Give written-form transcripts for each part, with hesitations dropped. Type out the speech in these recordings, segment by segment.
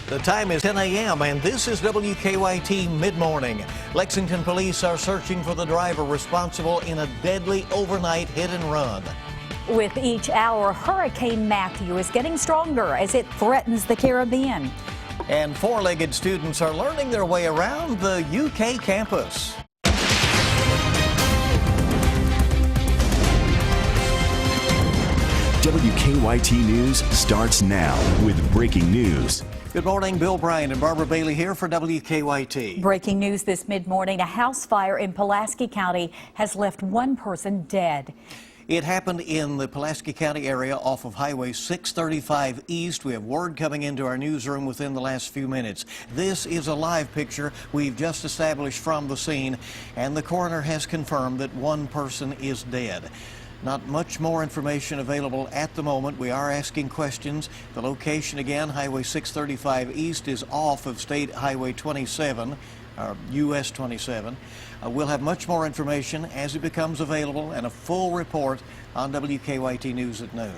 The time is 10 a.m. and this is WKYT Midmorning. Lexington police are searching for the driver responsible in a deadly overnight hit and run. With each hour, Hurricane Matthew is getting stronger as it threatens the Caribbean. And four-legged students are learning their way around the UK campus. WKYT News starts now with breaking news. Good morning, Bill Bryant and Barbara Bailey here for WKYT. Breaking news this mid-morning, a house fire in Pulaski County has left one person dead. It happened in the Pulaski County area off of Highway 635 East. We have word coming into our newsroom within the last few minutes. This is a live picture we've just established from the scene, and the coroner has confirmed that one person is dead. Not much more information available at the moment. We are asking questions. The location again, Highway 635 East, is off of State Highway 27, US 27. We'll have much more information as it becomes available and a full report on WKYT News at noon.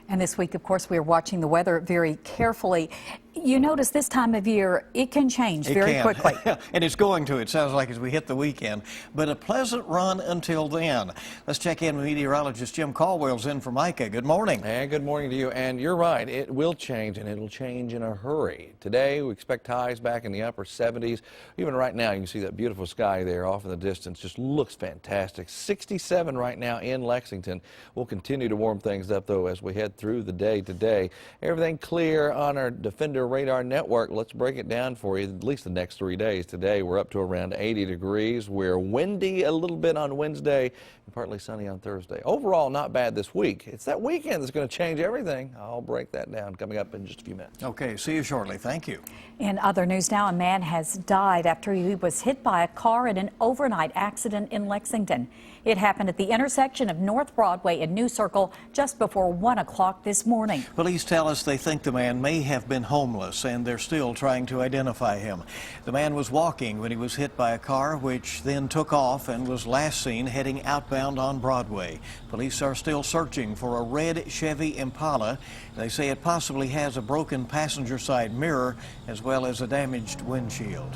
And this week, of course, we are watching the weather very carefully. You notice this time of year, it can change very quickly. And it's going to, it sounds like, as we hit the weekend. But a pleasant run until then. Let's check in with meteorologist Jim Caldwell's in for Micah. Good morning. And good morning to you. And you're right, it will change, and it'll change in a hurry. Today, we expect highs back in the upper 70s. Even right now, you can see that beautiful sky there off in the distance. Just looks fantastic. 67 right now in Lexington. We'll continue to warm things up, though, as we head through the day today. Everything clear on our Defender radar network. Let's break it down for you, at least the next 3 days. Today we're up to around 80 degrees. We're windy a little bit on Wednesday and partly sunny on Thursday. Overall, not bad this week. It's that weekend that's going to change everything. I'll break that down coming up in just a few minutes. Okay, see you shortly. Thank you. In other news now, a man has died after he was hit by a car in an overnight accident in Lexington. It happened at the intersection of North Broadway and New Circle just before 1 o'clock this morning. Police tell us they think the man may have been homeless, and they're still trying to identify him. The man was walking when he was hit by a car, which then took off and was last seen heading outbound on Broadway. Police are still searching for a red Chevy Impala. They say it possibly has a broken passenger side mirror as well as a damaged windshield.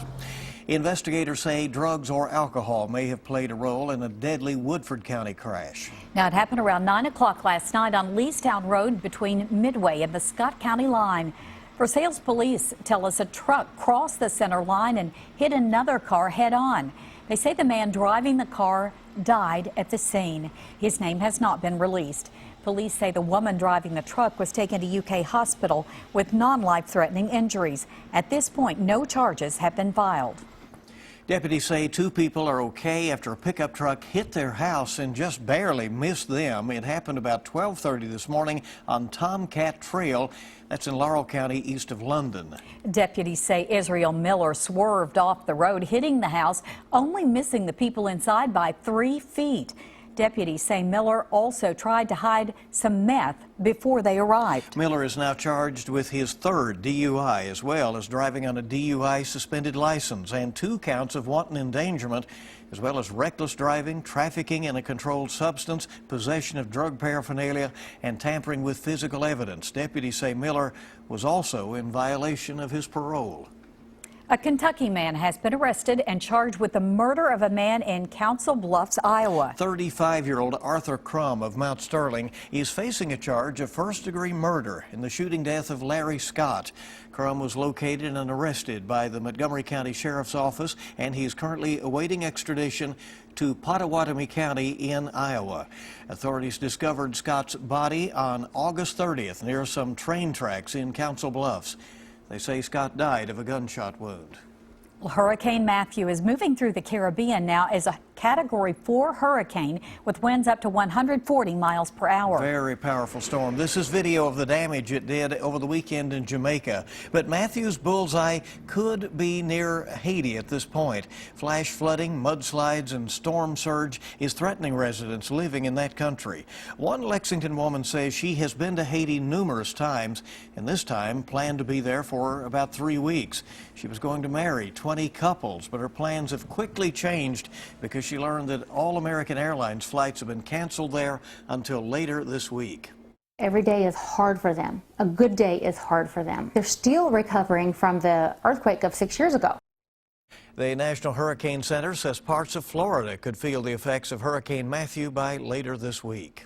Investigators say drugs or alcohol may have played a role in a deadly Woodford County crash. Now, it happened around 9 o'clock last night on Leestown Road between Midway and the Scott County line. Versailles police tell us a truck crossed the center line and hit another car head-on. They say the man driving the car died at the scene. His name has not been released. Police say the woman driving the truck was taken to UK hospital with non-life-threatening injuries. At this point, no charges have been filed. Deputies say two people are okay after a pickup truck hit their house and just barely missed them. It happened about 12:30 this morning on Tomcat Trail. That's in Laurel County, east of London. Deputies say Israel Miller swerved off the road, hitting the house, only missing the people inside by 3 feet. Deputies say Miller also tried to hide some meth before they arrived. Miller is now charged with his third DUI, as well as driving on a DUI suspended license and 2 counts of wanton endangerment, as well as reckless driving, trafficking in a controlled substance, possession of drug paraphernalia, and tampering with physical evidence. Deputies say Miller was also in violation of his parole. A Kentucky man has been arrested and charged with the murder of a man in Council Bluffs, Iowa. 35-year-old Arthur Crum of Mount Sterling is facing a charge of first-degree murder in the shooting death of Larry Scott. Crum was located and arrested by the Montgomery County Sheriff's Office, and he is currently awaiting extradition to Pottawatomie County in Iowa. Authorities discovered Scott's body on August 30th near some train tracks in Council Bluffs. They say Scott died of a gunshot wound. Hurricane Matthew is moving through the Caribbean now as a Category 4 hurricane with winds up to 140 miles per hour. Very powerful storm. This is video of the damage it did over the weekend in Jamaica. But Matthew's bullseye could be near Haiti at this point. Flash flooding, mudslides, and storm surge is threatening residents living in that country. One Lexington woman says she has been to Haiti numerous times, and this time planned to be there for about 3 weeks. She was going to marry 20 couples, but her plans have quickly changed because she learned that all American Airlines flights have been canceled there until later this week. Every day is hard for them. A good day is hard for them. They're still recovering from the earthquake of 6 years ago. The National Hurricane Center says parts of Florida could feel the effects of Hurricane Matthew by later this week.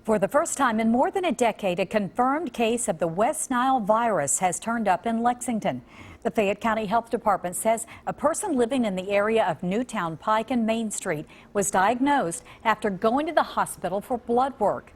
For the first time in more than a decade, a confirmed case of the West Nile virus has turned up in Lexington. The Fayette County Health Department says a person living in the area of Newtown Pike and Main Street was diagnosed after going to the hospital for blood work.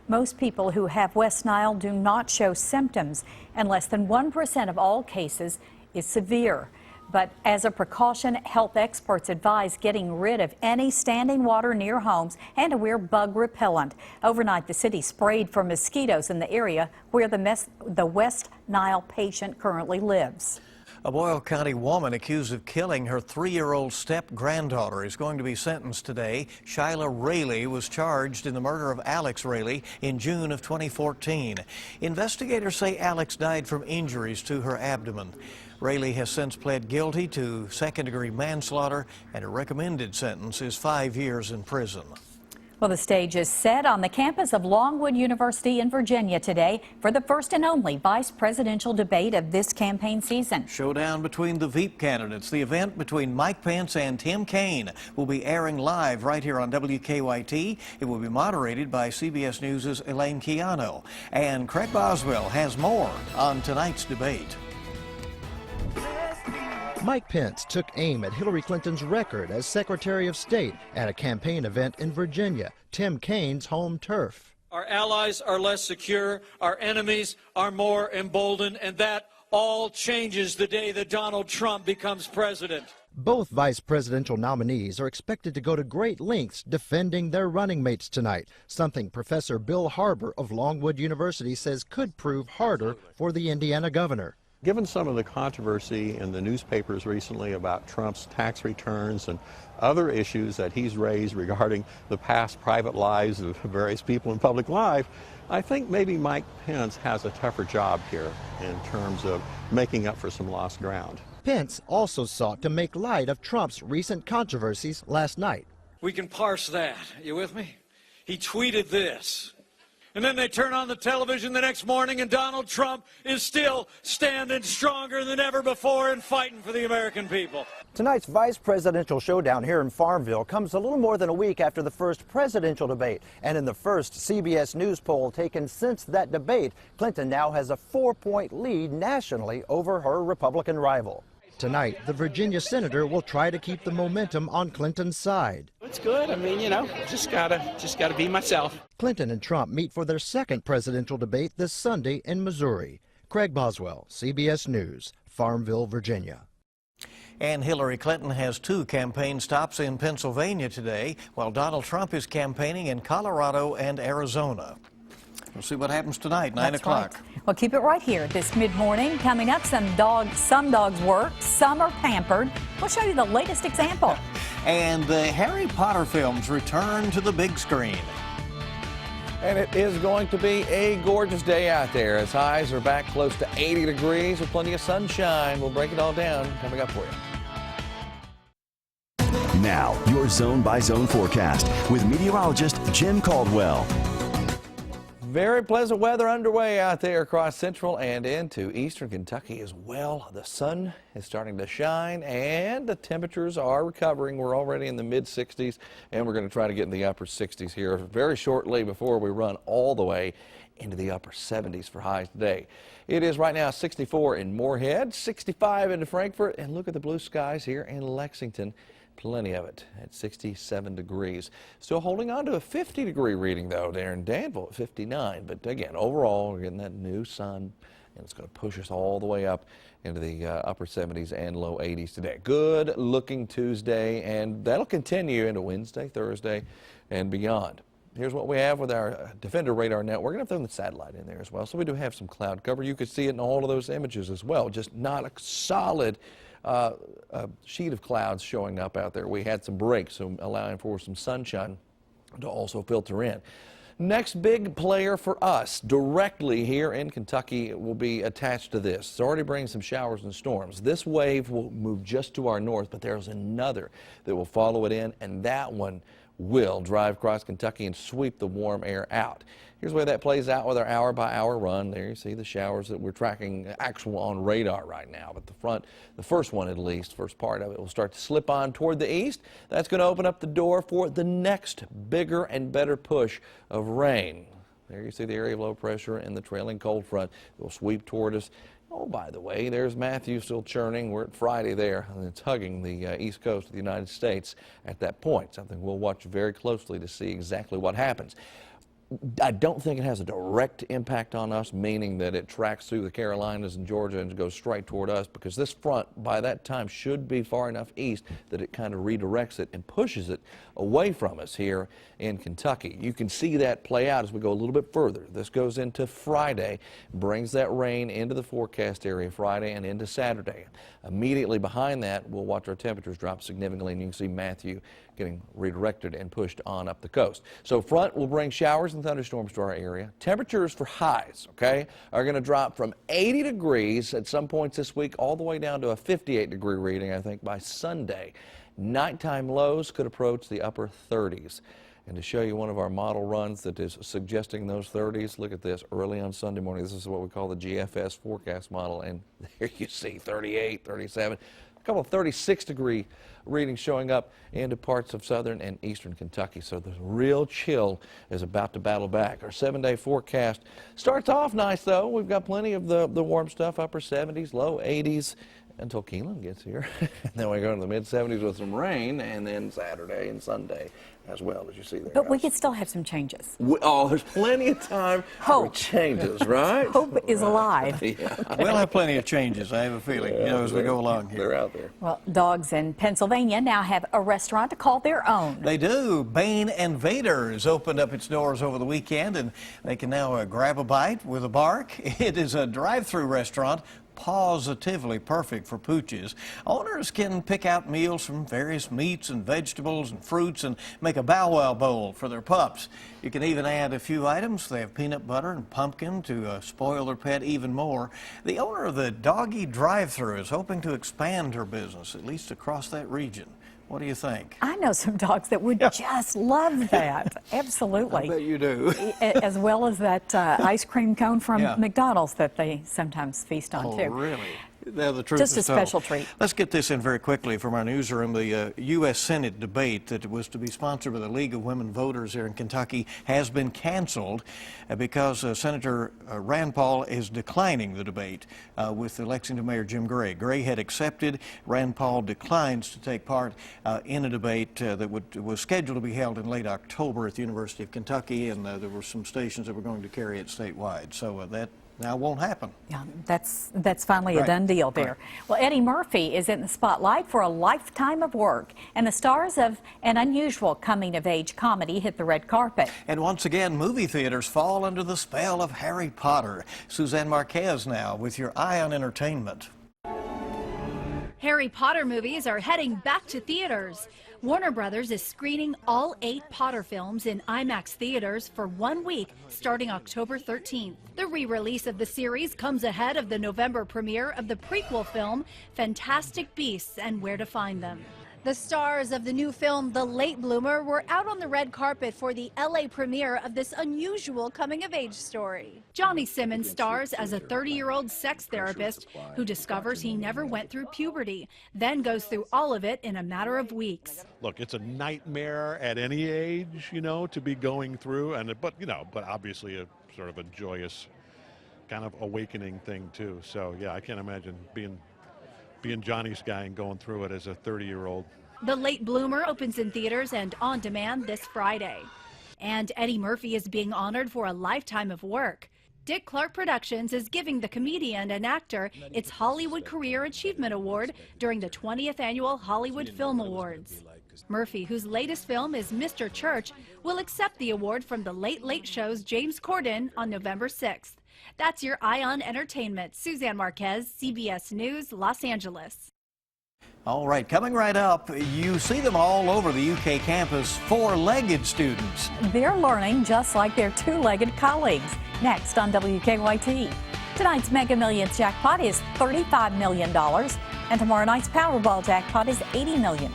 Most people who have West Nile do not show symptoms, and less than 1% of all cases is severe. But as a precaution, health experts advise getting rid of any standing water near homes and to wear bug repellent. Overnight, the city sprayed for mosquitoes in the area where the West Nile patient currently lives. A Boyle County woman accused of killing her 3-year-old step-granddaughter is going to be sentenced today. Shyla Rayleigh was charged in the murder of Alex Rayleigh in June of 2014. Investigators say Alex died from injuries to her abdomen. Rayleigh has since pled guilty to second-degree manslaughter, and her recommended sentence is 5 years in prison. Well, the stage is set on the campus of Longwood University in Virginia today for the first and only vice presidential debate of this campaign season. Showdown between the Veep candidates. The event between Mike Pence and Tim Kaine will be airing live right here on WKYT. It will be moderated by CBS News' Elaine Keano. And Craig Boswell has more on tonight's debate. Mike Pence took aim at Hillary Clinton's record as Secretary of State at a campaign event in Virginia, Tim Kaine's home turf. Our allies are less secure, our enemies are more emboldened, and that all changes the day that Donald Trump becomes president. Both vice presidential nominees are expected to go to great lengths defending their running mates tonight, something Professor Bill Harbour of Longwood University says could prove harder for the Indiana governor. Given some of the controversy in the newspapers recently about Trump's tax returns and other issues that he's raised regarding the past private lives of various people in public life, I think maybe Mike Pence has a tougher job here in terms of making up for some lost ground. Pence also sought to make light of Trump's recent controversies last night. We can parse that. You with me? He tweeted this. And then they turn on the television the next morning and Donald Trump is still standing stronger than ever before and fighting for the American people. Tonight's vice presidential showdown here in Farmville comes a little more than a week after the first presidential debate. And in the first CBS News poll taken since that debate, Clinton now has a 4-point lead nationally over her Republican rival. Tonight, the Virginia senator will try to keep the momentum on Clinton's side. It's good. I mean, you know, just gotta be myself. Clinton and Trump meet for their second presidential debate this Sunday in Missouri. Craig Boswell, CBS News, Farmville, Virginia. And Hillary Clinton has 2 campaign stops in Pennsylvania today, while Donald Trump is campaigning in Colorado and Arizona. We'll see what happens tonight, 9 o'clock. Right. Well, keep it right here this mid-morning. Coming up, some dogs work, some are pampered. We'll show you the latest example. And the Harry Potter films return to the big screen. And it is going to be a gorgeous day out there as highs are back close to 80 degrees with plenty of sunshine. We'll break it all down coming up for you. Now, your zone-by-zone forecast with meteorologist Jim Caldwell. Very pleasant weather underway out there across central and into eastern Kentucky as well. The sun is starting to shine and the temperatures are recovering. We're already in the mid-60s and we're going to try to get in the upper 60s here very shortly before we run all the way into the upper 70s for highs today. It is right now 64 in Moorhead, 65 in Frankfort, and look at the blue skies here in Lexington. Plenty of it at 67 degrees. Still holding on to a 50-degree reading, though, there in Danville at 59. But again, overall, we're getting that new sun, and it's going to push us all the way up into the upper 70s and low 80s today. Good-looking Tuesday, and that'll continue into Wednesday, Thursday, and beyond. Here's what we have with our Defender radar net. We're going to throw the satellite in there as well, so we do have some cloud cover. You could see it in all of those images as well, just not a solid a sheet of clouds showing up out there. We had some breaks, so allowing for some sunshine to also filter in. Next big player for us directly here in Kentucky will be attached to this. It's already bringing some showers and storms. This wave will move just to our north, but there's another that will follow it in, and that one will drive across Kentucky and sweep the warm air out. Here's where that plays out with our hour-by-hour run. There you see the showers that we're tracking actual on radar right now. But the first one at least, first part of it will start to slip on toward the east. That's going to open up the door for the next bigger and better push of rain. There you see the area of low pressure and the trailing cold front that will sweep toward us. Oh, by the way, there's Matthew still churning. We're at Friday there, and it's hugging the east coast of the United States at that point. Something we'll watch very closely to see exactly what happens. I don't think it has a direct impact on us, meaning that it tracks through the Carolinas and Georgia and goes straight toward us, because this front, by that time, should be far enough east that it kind of redirects it and pushes it away from us here in Kentucky. You can see that play out as we go a little bit further. This goes into Friday, brings that rain into the forecast area Friday and into Saturday. Immediately behind that, we'll watch our temperatures drop significantly, and you can see Matthew getting redirected and pushed on up the coast. So front will bring showers and thunderstorms to our area. Temperatures for highs, okay, are going to drop from 80 degrees at some points this week all the way down to a 58-degree reading, I think, by Sunday. Nighttime lows could approach the upper 30s. And to show you one of our model runs that is suggesting those 30s, look at this. Early on Sunday morning, this is what we call the GFS forecast model, and there you see 38, 37, a couple of 36-degree readings showing up into parts of southern and eastern Kentucky. So the real chill is about to battle back. Our 7-day forecast starts off nice, though. We've got plenty of the warm stuff, upper 70s, low 80s, until Keelan gets here. And then we go to the mid-70s with some rain, and then Saturday and Sunday as well, as you see there. But we could still have some changes. There's plenty of time for changes, right? Hope is alive. Yeah. We'll have plenty of changes, I have a feeling, as we go along here. They're out there. Well, dogs in Pennsylvania now have a restaurant to call their own. They do. Bane and Vader's opened up its doors over the weekend, and they can now grab a bite with a bark. It is a drive-through restaurant, positively perfect for pooches. Owners can pick out meals from various meats and vegetables and fruits and make a bow wow bowl for their pups. You can even add a few items. They have peanut butter and pumpkin to spoil their pet even more. The owner of the Doggy Drive-Thru is hoping to expand her business, at least across that region. What do you think? I know some dogs that would just love that. Absolutely. I bet you do. As well as that ice cream cone from McDonald's that they sometimes feast on, too. Oh, really? Now, the truth Just is a special treat. Let's get this in very quickly from our newsroom. The U.S. Senate debate that was to be sponsored by the League of Women Voters here in Kentucky has been canceled because Senator Rand Paul is declining the debate with the Lexington Mayor Jim Gray. Gray had accepted. Rand Paul declines to take part in a debate that was scheduled to be held in late October at the University of Kentucky, and there were some stations that were going to carry it statewide. So that now won't happen. Yeah, that's finally a done deal there. Well, Eddie Murphy is in the spotlight for a lifetime of work, and the stars of an unusual coming-of-age comedy hit the red carpet. And once again, movie theaters fall under the spell of Harry Potter. Suzanne Marquez now with your Eye on Entertainment. Harry Potter movies are heading back to theaters. Warner Brothers is screening all 8 Potter films in IMAX theaters for 1 week starting October 13th. The re-release of the series comes ahead of the November premiere of the prequel film Fantastic Beasts and Where to Find Them. The stars of the new film, The Late Bloomer, were out on the red carpet for the LA premiere of this unusual coming-of-age story. Johnny Simmons stars as a 30-year-old sex therapist who discovers he never went through puberty, then goes through all of it in a matter of weeks. Look, it's a nightmare at any age, to be going through, but obviously a sort of a joyous kind of awakening thing too. So yeah, I can't imagine being Johnny's guy and going through it as a 30-year-old. The Late Bloomer opens in theaters and on demand this Friday. And Eddie Murphy is being honored for a lifetime of work. Dick Clark Productions is giving the comedian and actor its Hollywood Career Achievement Award during the 20th Annual Hollywood Film Awards. Murphy, whose latest film is Mr. Church, will accept the award from The Late Late Show's James Corden on November 6th. That's your Eye on Entertainment. Suzanne Marquez, CBS News, Los Angeles. All right, coming right up, you see them all over the UK campus, 4-legged students. They're learning just like their 2-legged colleagues. Next on WKYT. Tonight's Mega Millions jackpot is $35 million, and tomorrow night's Powerball jackpot is $80 million.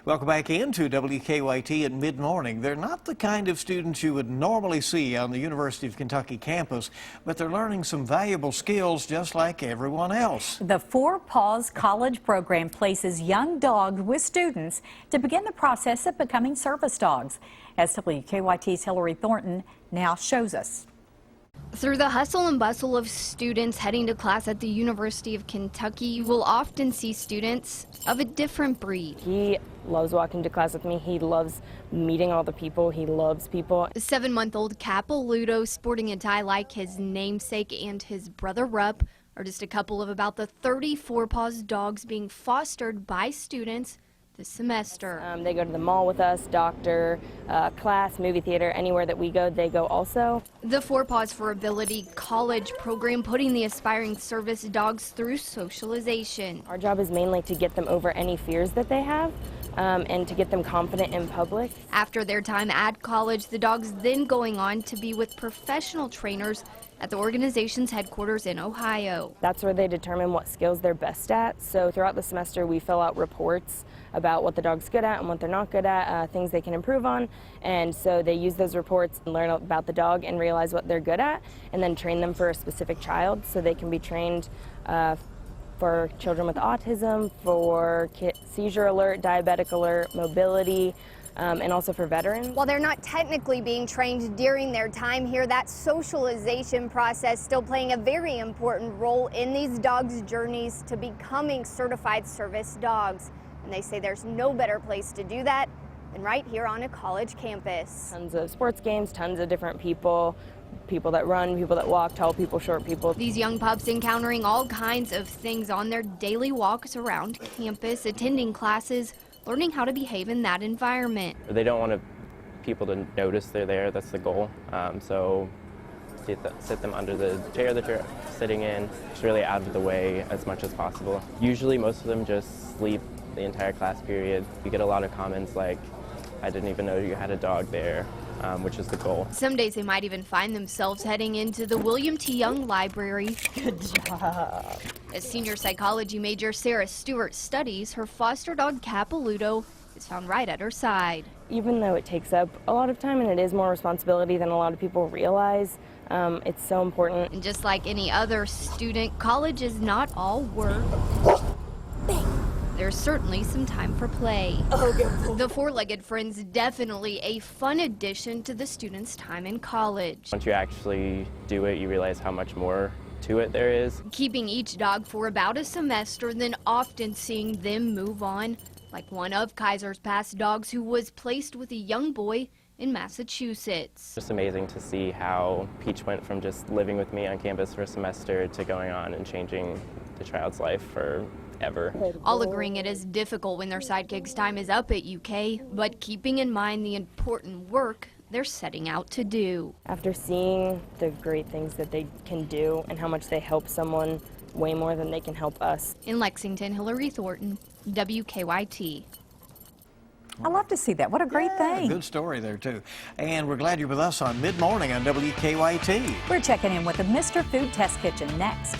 Welcome back into WKYT at Mid-Morning. They're not the kind of students you would normally see on the University of Kentucky campus, but they're learning some valuable skills just like everyone else. The Four Paws College program places young dogs with students to begin the process of becoming service dogs, as WKYT's Hillary Thornton now shows us. Through the hustle and bustle of students heading to class at the University of Kentucky, you will often see students of a different breed. He loves walking to class with me. He loves meeting all the people. He loves people. 7-month-old Capiludo, sporting a tie like his namesake and his brother Rupp, are just a couple of about the 30 Four Paws dogs being fostered by students this semester. They go to the mall with us, doctor, class, movie theater, anywhere that we go, they go also. The Four Paws for Ability College program putting the aspiring service dogs through socialization. Our job is mainly to get them over any fears that they have and to get them confident in public. After their time at college, the dogs then going on to be with professional trainers at the organization's headquarters in Ohio. That's where they determine what skills they're best at. So throughout the semester, we fill out reports about what the dog's good at and what they're not good at, things they can improve on. And so they use those reports and learn about the dog and realize what they're good at, and then train them for a specific child so they can be trained for children with autism, for seizure alert, diabetic alert, mobility, and also for veterans. While they're not technically being trained during their time here, that socialization process still playing a very important role in these dogs' journeys to becoming certified service dogs. And they say there's no better place to do that than right here on a college campus. Tons of sports games, tons of different people. People that run, people that walk, tall people, short people. These young pups encountering all kinds of things on their daily walks around campus, attending classes, learning how to behave in that environment. They don't want people to notice they're there. That's the goal. So sit them under the chair that you're sitting in, just really out of the way as much as possible. Usually most of them just sleep the entire class period. We get a lot of comments like, I didn't even know you had a dog there, which is the goal. Some days they might even find themselves heading into the William T. Young Library. Good job. As senior psychology major Sarah Stewart studies, her foster dog Capiludo is found right at her side. Even though it takes up a lot of time and it is more responsibility than a lot of people realize, it's so important. And just like any other student, college is not all work. There's certainly some time for play. The four-legged friend's definitely a fun addition to the students' time in college. Once you actually do it, you realize how much more to it there is. Keeping each dog for about a semester, then often seeing them move on, like one of Kaiser's past dogs who was placed with a young boy in Massachusetts. Just amazing to see how Peach went from just living with me on campus for a semester to going on and changing the child's life forever. All agreeing it is difficult when their sidekick's time is up at UK, but keeping in mind the important work they're setting out to do. After seeing the great things that they can do and how much they help someone way more than they can help us. In Lexington, Hillary Thornton, WKYT. I love to see that. What a great thing. Good story there, too. And we're glad you're with us on Mid-Morning on WKYT. We're checking in with the Mr. Food Test Kitchen next.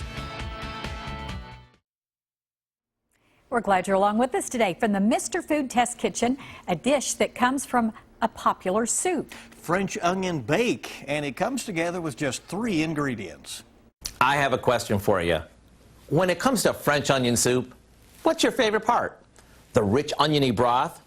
We're glad you're along with us today. From the Mr. Food Test Kitchen, a dish that comes from a popular soup. French onion bake, and it comes together with just 3 ingredients. I have a question for you. When it comes to French onion soup, what's your favorite part? The rich oniony broth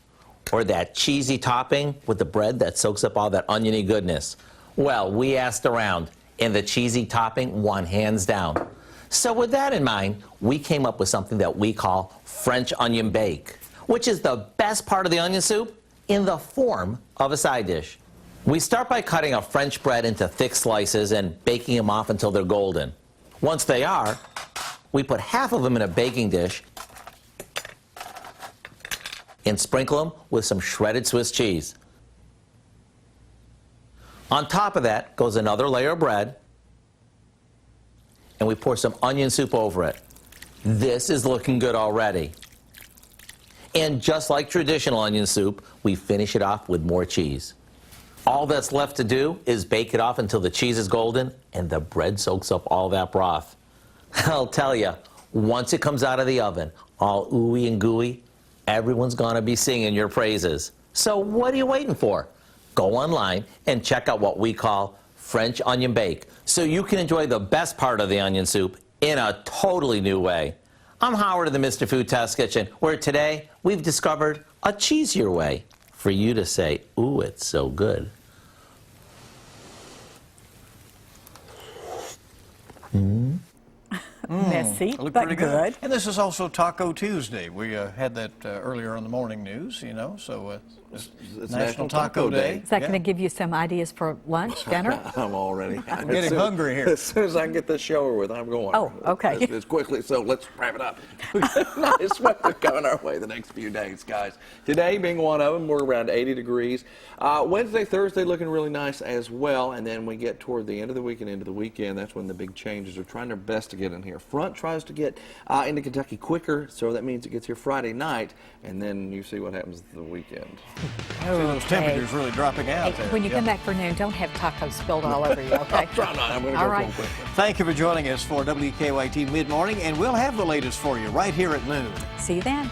or that cheesy topping with the bread that soaks up all that oniony goodness? Well, we asked around, and the cheesy topping won hands down. So with that in mind, we came up with something that we call French onion bake, which is the best part of the onion soup in the form of a side dish. We start by cutting a French bread into thick slices and baking them off until they're golden. Once they are, we put half of them in a baking dish and sprinkle them with some shredded Swiss cheese. On top of that goes another layer of bread, and we pour some onion soup over it. This is looking good already. And just like traditional onion soup, we finish it off with more cheese. All that's left to do is bake it off until the cheese is golden and the bread soaks up all that broth. I'll tell you, once it comes out of the oven, all ooey and gooey, everyone's going to be singing your praises. So what are you waiting for? Go online and check out what we call French onion bake, so you can enjoy the best part of the onion soup in a totally new way. I'm Howard of the Mr. Food Test Kitchen, where today we've discovered a cheesier way for you to say, ooh, it's so good. Messy, Look but pretty good. And this is also Taco Tuesday. We had that earlier on the morning news, you know, so it's National Taco Day. Is that going to give you some ideas for lunch, dinner? I'm already. I'm getting hungry here. As soon as I can get this show over with, I'm going. Oh, okay. As quickly, so let's wrap it up. Nice weather coming our way the next few days, guys. Today being one of them, we're around 80 degrees. Wednesday, Thursday looking really nice as well, and then we get toward the end of the week and into the weekend. That's when the big changes are trying their best to get in here. Front tries to get into Kentucky quicker, so that means it gets here Friday night, and then you see what happens the weekend. See those temperatures really dropping out there. When you come back for noon, don't have tacos spilled all over you, okay? Try not. I'm going to go real quick. Thank you for joining us for WKYT Mid-Morning, and we'll have the latest for you right here at noon. See you then.